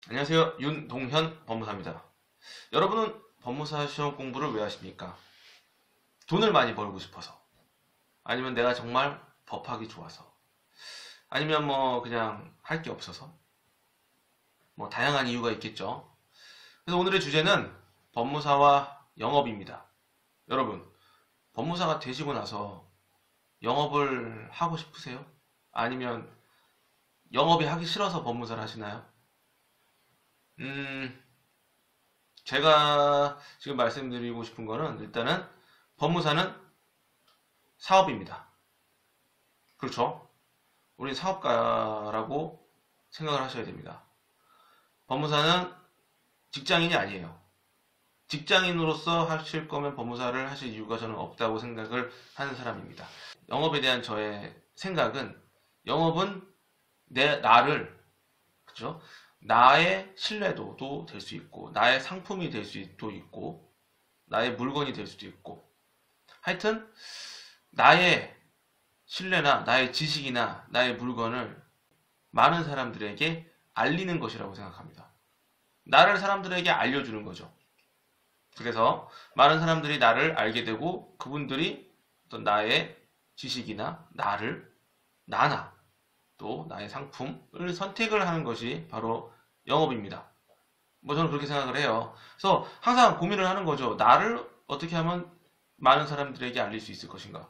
안녕하세요. 윤동현 법무사입니다. 여러분은 법무사 시험 공부를 왜 하십니까? 돈을 많이 벌고 싶어서, 아니면 내가 정말 법학이 좋아서, 아니면 뭐 그냥 할 게 없어서, 뭐 다양한 이유가 있겠죠. 그래서 오늘의 주제는 법무사와 영업입니다. 여러분, 법무사가 되시고 나서 영업을 하고 싶으세요? 아니면 영업이 하기 싫어서 법무사를 하시나요? 음, 제가 지금 말씀드리고 싶은 거는 일단은 법무사는 사업입니다. 그렇죠? 우리 사업가라고 생각을 하셔야 됩니다. 법무사는 직장인이 아니에요. 직장인으로서 하실 거면 법무사를 하실 이유가 저는 없다고 생각을 하는 사람입니다. 영업에 대한 저의 생각은 영업은 나를, 그죠? 나의 신뢰도도 될 수 있고, 나의 상품이 될 수도 있고, 나의 물건이 될 수도 있고, 하여튼 나의 신뢰나 나의 지식이나 나의 물건을 많은 사람들에게 알리는 것이라고 생각합니다. 나를 사람들에게 알려주는 거죠. 그래서 많은 사람들이 나를 알게 되고 그분들이 어떤 나의 지식이나 나나 또 나의 상품을 선택을 하는 것이 바로 영업입니다. 뭐 저는 그렇게 생각을 해요. 그래서 항상 고민을 하는 거죠. 나를 어떻게 하면 많은 사람들에게 알릴 수 있을 것인가?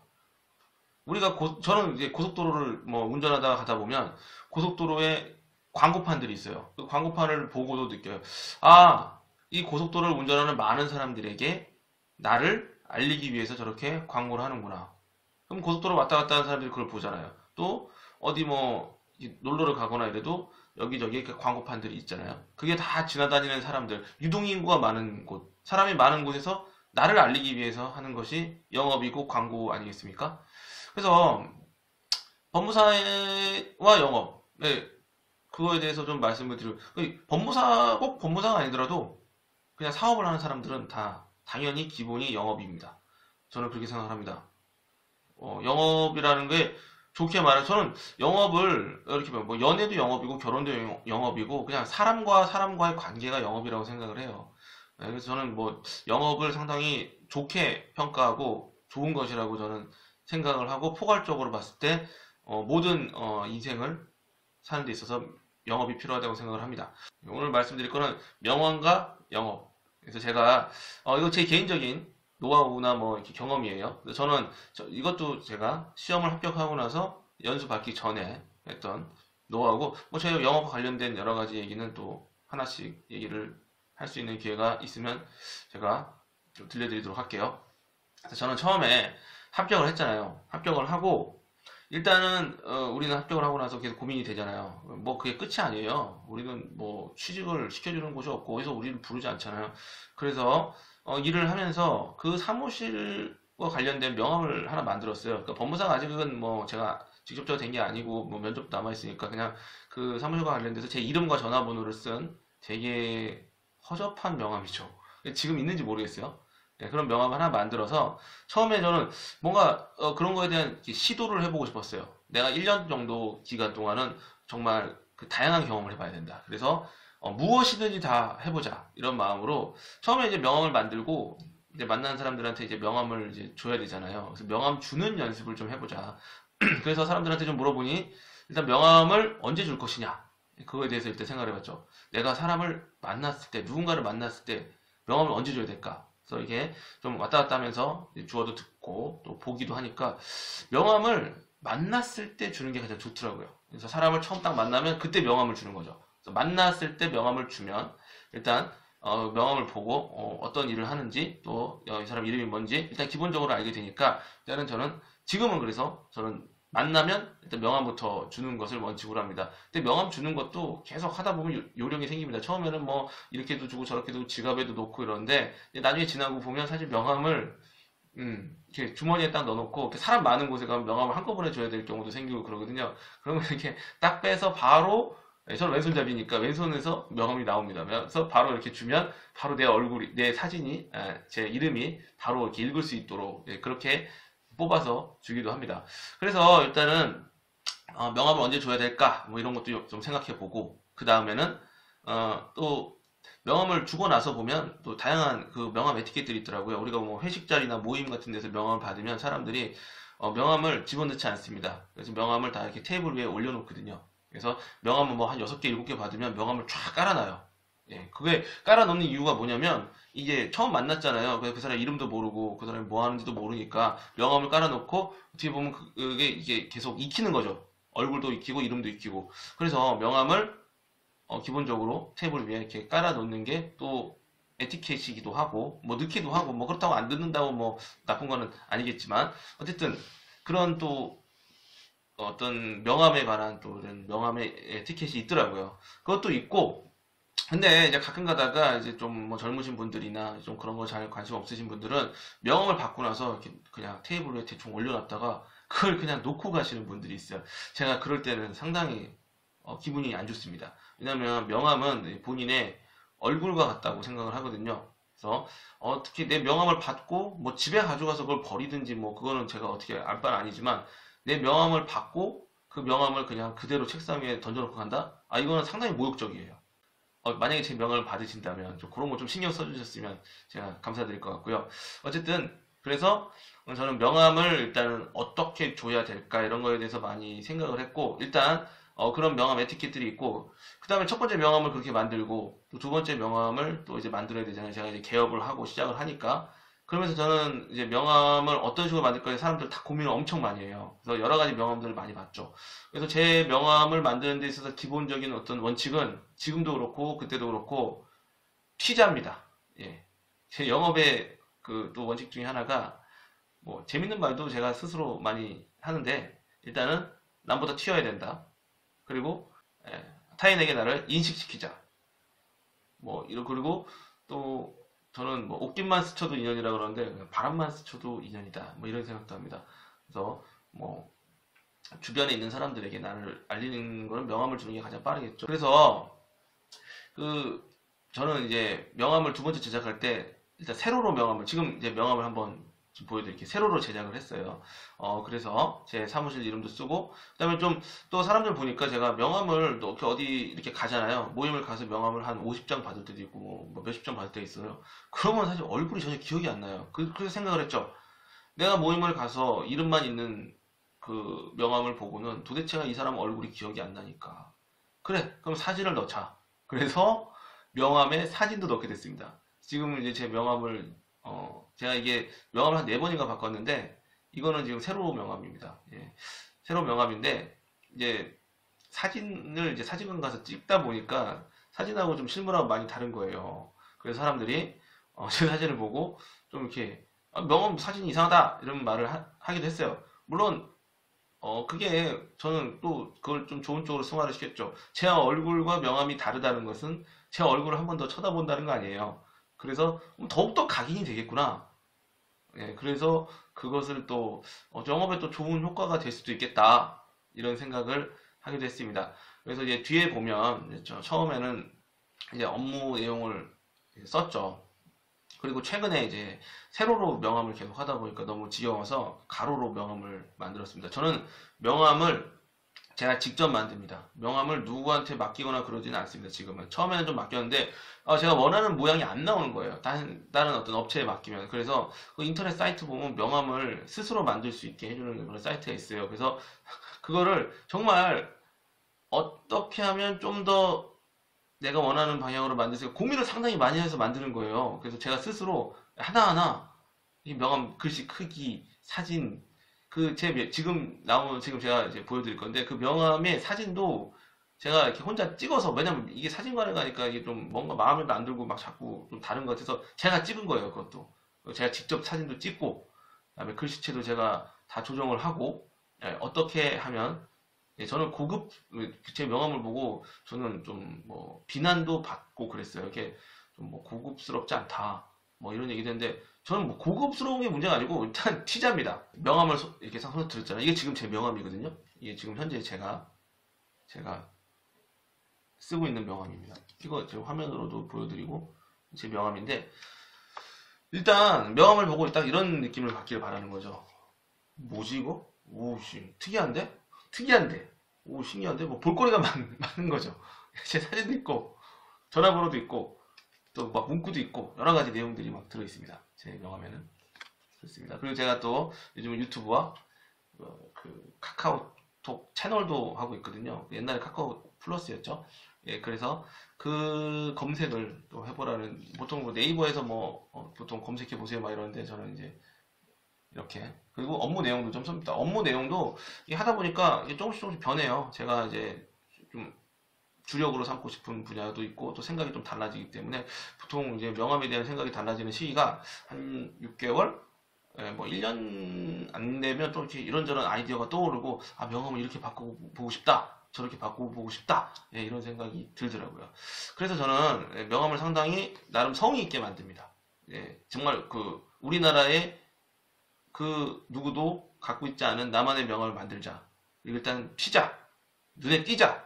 저는 이제 고속도로를 뭐 운전하다가 가다 보면 고속도로에 광고판들이 있어요. 그 광고판을 보고도 느껴요. 아, 이 고속도로를 운전하는 많은 사람들에게 나를 알리기 위해서 저렇게 광고를 하는구나. 그럼 고속도로 왔다 갔다 하는 사람들이 그걸 보잖아요. 또 어디 뭐 놀러를 가거나 이래도 여기저기 이렇게 광고판들이 있잖아요. 그게 다 지나다니는 사람들, 유동인구가 많은 곳, 사람이 많은 곳에서 나를 알리기 위해서 하는 것이 영업이고 광고 아니겠습니까? 그래서 법무사와 영업, 네, 그거에 대해서 좀 말씀을 드리고, 꼭 법무사가 아니더라도 그냥 사업을 하는 사람들은 다 당연히 기본이 영업입니다. 저는 그렇게 생각합니다. 영업이라는 게 좋게 말해 저는 영업을 이렇게 뭐 연애도 영업이고 결혼도 영업이고 그냥 사람과 사람과의 관계가 영업이라고 생각을 해요. 네, 그래서 저는 뭐 영업을 상당히 좋게 평가하고 좋은 것이라고 저는 생각을 하고 포괄적으로 봤을 때 모든 인생을 사는 데 있어서 영업이 필요하다고 생각을 합니다. 오늘 말씀드릴 거는 명언과 영업. 그래서 제가 이거 제 개인적인 노하우나 뭐 이렇게 경험이에요. 저는 이것도 제가 시험을 합격하고 나서 연수 받기 전에 했던 노하우고 뭐 저희 영업과 관련된 여러 가지 얘기는 또 하나씩 얘기를 할 수 있는 기회가 있으면 제가 좀 들려드리도록 할게요. 그래서 저는 처음에 합격을 했잖아요. 합격을 하고 일단은 우리는 합격을 하고 나서 계속 고민이 되잖아요. 뭐 그게 끝이 아니에요. 우리는 뭐 취직을 시켜주는 곳이 없고 어디서 우리를 부르지 않잖아요. 그래서 일을 하면서 그 사무실과 관련된 명함을 하나 만들었어요. 그러니까 법무사가 아직은 뭐 제가 직접적으로 된 게 아니고 뭐 면접도 남아 있으니까 그냥 그 사무실과 관련돼서 제 이름과 전화번호를 쓴 되게 허접한 명함이죠. 지금 있는지 모르겠어요. 네, 그런 명함을 하나 만들어서 처음에 저는 뭔가 그런 거에 대한 시도를 해보고 싶었어요. 내가 1년 정도 기간 동안은 정말 그 다양한 경험을 해봐야 된다. 그래서 무엇이든지 다 해보자 이런 마음으로 처음에 이제 명함을 만들고 이제 만나는 사람들한테 이제 명함을 이제 줘야 되잖아요. 그래서 명함 주는 연습을 좀 해보자. 그래서 사람들한테 좀 물어보니 일단 명함을 언제 줄 것이냐 그거에 대해서 일단 생각을 해봤죠. 내가 사람을 만났을 때 누군가를 만났을 때 명함을 언제 줘야 될까? 그래서 이게 좀 왔다 갔다 하면서 주어도 듣고 또 보기도 하니까 명함을 만났을 때 주는 게 가장 좋더라고요. 그래서 사람을 처음 딱 만나면 그때 명함을 주는 거죠. 그래서 만났을 때 명함을 주면 일단 명함을 보고 떤 일을 하는지 또 이 사람 이름이 뭔지 일단 기본적으로 알게 되니까 일단은 저는 지금은 그래서 저는 만나면 일단 명함부터 주는 것을 원칙으로 합니다. 근데 명함 주는 것도 계속 하다 보면 요령이 생깁니다. 처음에는 뭐 이렇게도 주고 저렇게도 지갑에도 놓고 이러는데 나중에 지나고 보면 사실 명함을 이렇게 주머니에 딱 넣어놓고 이렇게 사람 많은 곳에 가면 명함을 한꺼번에 줘야 될 경우도 생기고 그러거든요. 그러면 이렇게 딱 빼서 바로 저는 왼손잡이니까 왼손에서 명함이 나옵니다. 그래서 바로 이렇게 주면 바로 내 얼굴이 내 사진이 제 이름이 바로 이렇게 읽을 수 있도록 그렇게 뽑아서 주기도 합니다. 그래서 일단은 명함을 언제 줘야 될까 뭐 이런 것도 좀 생각해 보고 그 다음에는 또 명함을 주고 나서 보면 또 다양한 그 명함 에티켓들이 있더라고요. 우리가 뭐 회식 자리나 모임 같은 데서 명함을 받으면 사람들이 명함을 집어넣지 않습니다. 그래서 명함을 다 이렇게 테이블 위에 올려놓거든요. 그래서 명함을 뭐 한 6개, 7개 받으면 명함을 쫙 깔아놔요. 예, 그게 깔아놓는 이유가 뭐냐면 이게 처음 만났잖아요. 그래서 그 사람 이름도 모르고 그 사람이 뭐 하는지도 모르니까 명함을 깔아놓고 어떻게 보면 그게 이게 계속 익히는 거죠. 얼굴도 익히고 이름도 익히고. 그래서 명함을 기본적으로 테이블 위에 이렇게 깔아놓는 게 또 에티켓이기도 하고, 뭐 넣기도 하고, 뭐 그렇다고 안 넣는다고 뭐 나쁜 거는 아니겠지만, 어쨌든 그런 또 어떤 명함에 관한 또 이런 명함의 에티켓이 있더라고요. 그것도 있고, 근데 이제 가끔 가다가 이제 좀 뭐 젊으신 분들이나 좀 그런 거 잘 관심 없으신 분들은 명함을 받고 나서 이렇게 그냥 테이블 위에 대충 올려놨다가 그걸 그냥 놓고 가시는 분들이 있어요. 제가 그럴 때는 상당히 기분이 안 좋습니다. 왜냐면 명함은 본인의 얼굴과 같다고 생각을 하거든요. 그래서 어떻게 내 명함을 받고 뭐 집에 가져가서 그걸 버리든지 뭐 그거는 제가 어떻게 알 바는 아니지만 내 명함을 받고 그 명함을 그냥 그대로 책상 위에 던져놓고 간다? 아 이거는 상당히 모욕적이에요. 만약에 제 명함을 받으신다면 좀 그런 거 좀 신경 써주셨으면 제가 감사드릴 것 같고요. 어쨌든 그래서 저는 명함을 일단은 어떻게 줘야 될까 이런 거에 대해서 많이 생각을 했고 일단 그런 명함 에티켓들이 있고 그 다음에 첫 번째 명함을 그렇게 만들고 또 두 번째 명함을 또 이제 만들어야 되잖아요. 제가 이제 개업을 하고 시작을 하니까 그러면서 저는 이제 명함을 어떤 식으로 만들까 사람들 다 고민을 엄청 많이 해요. 그래서 여러 가지 명함들을 많이 봤죠. 그래서 제 명함을 만드는 데 있어서 기본적인 어떤 원칙은 지금도 그렇고 그때도 그렇고 튀자입니다. 예. 제 영업의 그 또 원칙 중에 하나가 뭐 재밌는 말도 제가 스스로 많이 하는데 일단은 남보다 튀어야 된다. 그리고 타인에게 나를 인식시키자. 뭐 이런 그리고 또 저는 뭐 옷깃만 스쳐도 인연이라 그러는데 그냥 바람만 스쳐도 인연이다. 뭐 이런 생각도 합니다. 그래서 뭐 주변에 있는 사람들에게 나를 알리는 거는 명함을 주는 게 가장 빠르겠죠. 그래서 그 저는 이제 명함을 두 번째 제작할 때 일단 세로로 명함을 지금 이제 명함을 한번 좀 보여드릴게요. 세로로 제작을 했어요. 그래서 제 사무실 이름도 쓰고 그다음에 좀 또 사람들 보니까 제가 명함을 또 이렇게 어디 이렇게 가잖아요. 모임을 가서 명함을 한 50장 받을 때도 있고 뭐 몇십 장 받을 때 있어요. 그러면 사실 얼굴이 전혀 기억이 안 나요. 그래서 생각을 했죠. 내가 모임을 가서 이름만 있는 그 명함을 보고는 도대체가 이 사람 얼굴이 기억이 안 나니까. 그래, 그럼 사진을 넣자. 그래서 명함에 사진도 넣게 됐습니다. 지금 이제 제 명함을, 제가 이게 명함을 한 4번인가 바꿨는데, 이거는 지금 새로 명함입니다. 예. 새로 명함인데, 이제 사진을 이제 사진관 가서 찍다 보니까 사진하고 좀 실물하고 많이 다른 거예요. 그래서 사람들이 제 사진을 보고 좀 이렇게 명함 사진이 이상하다 이런 말을 하기도 했어요. 물론 그게 저는 또 그걸 좀 좋은 쪽으로 승화를 시켰죠. 제 얼굴과 명함이 다르다는 것은 제 얼굴을 한 번 더 쳐다본다는 거 아니에요. 그래서 더욱더 각인이 되겠구나. 예, 그래서 그것을 또 영업에 또 좋은 효과가 될 수도 있겠다. 이런 생각을 하기도 했습니다. 그래서 이제 뒤에 보면 처음에는 이제 업무 내용을 썼죠. 그리고 최근에 이제 세로로 명함을 계속 하다 보니까 너무 지겨워서 가로로 명함을 만들었습니다. 저는 명함을 제가 직접 만듭니다. 명함을 누구한테 맡기거나 그러지는 않습니다. 지금은. 처음에는 좀 맡겼는데 제가 원하는 모양이 안 나오는 거예요. 다른 어떤 업체에 맡기면. 그래서 그 인터넷 사이트 보면 명함을 스스로 만들 수 있게 해주는 그런 사이트가 있어요. 그래서 그거를 정말 어떻게 하면 좀 더 내가 원하는 방향으로 만들 수 있고 고민을 상당히 많이 해서 만드는 거예요. 그래서 제가 스스로 하나하나 이 명함 글씨 크기, 사진, 지금 제가 이제 보여드릴 건데 그 명함의 사진도 제가 이렇게 혼자 찍어서 왜냐면 이게 사진관에 가니까 이게 좀 뭔가 마음에도 안 들고 막 자꾸 좀 다른 것 같아서 제가 찍은 거예요. 그것도 제가 직접 사진도 찍고 그다음에 글씨체도 제가 다 조정을 하고 어떻게 하면 저는 고급 제 명함을 보고 저는 좀 뭐 비난도 받고 그랬어요. 이게 좀 뭐 고급스럽지 않다. 뭐 이런 얘기도 했는데 저는 뭐 고급스러운 게 문제가 아니고 일단 티자입니다. 명함을 이렇게 손에 들었잖아요. 이게 지금 제 명함이거든요. 이게 지금 현재 제가 쓰고 있는 명함입니다. 이거 제 화면으로도 보여드리고 제 명함인데 일단 명함을 보고 딱 이런 느낌을 받기를 바라는 거죠. 뭐지 이거? 오씨 특이한데? 특이한데? 오 신기한데? 뭐 볼거리가 많은 거죠. 제 사진도 있고 전화번호도 있고 또 막 문구도 있고 여러 가지 내용들이 막 들어 있습니다. 제 명함에는. 그렇습니다. 그리고 제가 또 요즘 유튜브와 그 카카오톡 채널도 하고 있거든요. 옛날에 카카오 플러스였죠. 예, 그래서 그 검색을 또 해보라는, 보통 뭐 네이버에서 뭐 보통 검색해 보세요 막 이러는데 저는 이제 이렇게. 그리고 업무 내용도 좀 씁니다. 업무 내용도 이게 하다 보니까 이게 조금씩 변해요. 제가 이제 좀 주력으로 삼고 싶은 분야도 있고 또 생각이 좀 달라지기 때문에 보통 이제 명함에 대한 생각이 달라지는 시기가 한 6개월? 예, 뭐 1년 안 되면 또 이렇게 이런저런 아이디어가 떠오르고, 아, 명함을 이렇게 바꿔보고 싶다. 저렇게 바꿔보고 싶다. 예, 이런 생각이 들더라고요. 그래서 저는 명함을 상당히 나름 성의 있게 만듭니다. 예, 정말 그 우리나라의 그 누구도 갖고 있지 않은 나만의 명함을 만들자. 일단 피자. 눈에 띄자.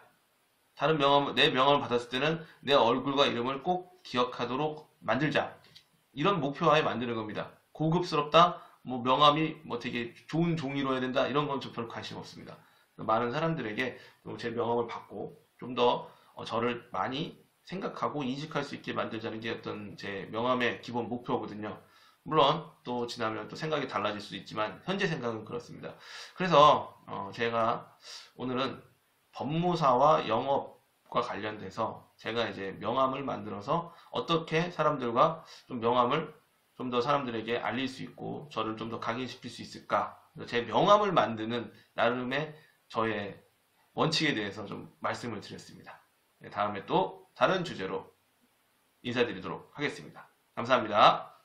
다른 명함, 내 명함을 받았을 때는 내 얼굴과 이름을 꼭 기억하도록 만들자. 이런 목표하에 만드는 겁니다. 고급스럽다, 뭐 명함이 뭐 되게 좋은 종이로 해야 된다, 이런 건 좀 별 관심 없습니다. 많은 사람들에게 제 명함을 받고 좀 더 저를 많이 생각하고 인식할 수 있게 만들자는 게 어떤 제 명함의 기본 목표거든요. 물론 또 지나면 또 생각이 달라질 수 있지만 현재 생각은 그렇습니다. 그래서 제가 오늘은 법무사와 영업과 관련돼서 제가 이제 명함을 만들어서 어떻게 사람들과 좀 명함을 좀 더 사람들에게 알릴 수 있고 저를 좀 더 각인시킬 수 있을까? 제 명함을 만드는 나름의 저의 원칙에 대해서 좀 말씀을 드렸습니다. 다음에 또 다른 주제로 인사드리도록 하겠습니다. 감사합니다.